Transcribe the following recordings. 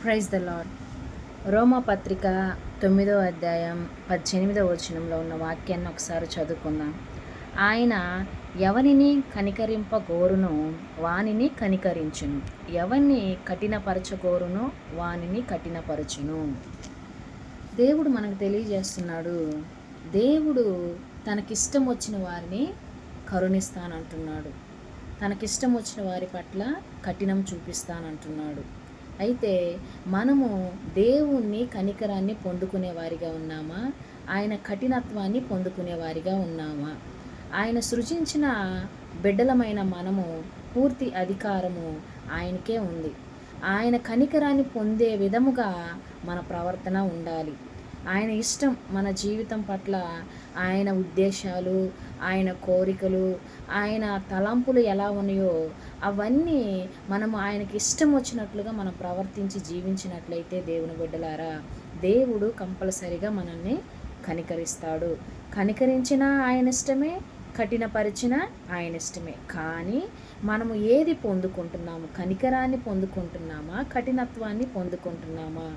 Praise the lord. రోమపత్రిక 9వ అధ్యాయం 18వ వచనంలో ఉన్న వాక్యాన్ని ఒకసారి చదువుకుందాం. ఆయన ఎవరిని కనికరింపగోరునో వానిని కనికరించును, ఎవరిని కఠినపరచగోరునో వానిని కఠినపరచును. దేవుడు మనకు తెలియజేస్తున్నాడు, దేవుడు తనకిష్టం వచ్చిన వారిని కరుణిస్తానంటున్నాడు, తనకిష్టం వచ్చిన వారి పట్ల కఠినం చూపిస్తానంటున్నాడు. అయితే మనము దేవుణ్ణి కనికరాన్ని పొందుకునే వారిగా ఉన్నామా, ఆయన కఠినత్వాన్ని పొందుకునే వారిగా ఉన్నామా? ఆయన సృజించిన బిడ్డలమైన మనము పూర్తి అధికారము ఆయనకే ఉంది. ఆయన కనికరాన్ని పొందే విధముగా మన ప్రవర్తన ఉండాలి. ఆయన ఇష్టం మన జీవితం పట్ల, ఆయన ఉద్దేశాలు, ఆయన కోరికలు, ఆయన తలంపులు ఎలా ఉన్నాయో అవన్నీ మనము ఆయనకి ఇష్టం వచ్చినట్లుగా మనం ప్రవర్తించి జీవించినట్లయితే దేవుని బిడ్డలారా, దేవుడు కంపల్సరిగా మనల్ని కనికరిస్తాడు. కనికరించినా ఆయన ఇష్టమే, కఠినపరిచిన ఆయన ఇష్టమే. కానీ మనము ఏది పొందుకుంటున్నాము? కనికరాన్ని పొందుకుంటున్నామా, కఠినత్వాన్ని పొందుకుంటున్నామా?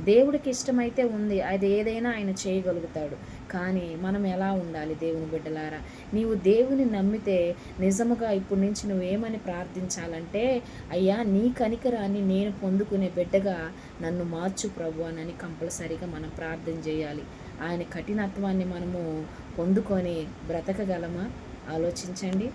దేవుడికి ఇష్టమైతే ఉంది, అది ఏదైనా ఆయన చేయగలుగుతాడు. కానీ మనం ఎలా ఉండాలి దేవుని బిడ్డలారా? నీవు దేవుని నమ్మితే నిజముగా ఇప్పటి నుంచి నువ్వేమని ప్రార్థించాలంటే, అయ్యా నీ కనికరాన్ని నేను పొందుకునే బిడ్డగా నన్ను మార్చు ప్రభు అని కంపల్సరీగా మనం ప్రార్థన చేయాలి. ఆయన కఠినత్వాన్ని మనము పొందుకొని బ్రతకగలమా? ఆలోచించండి.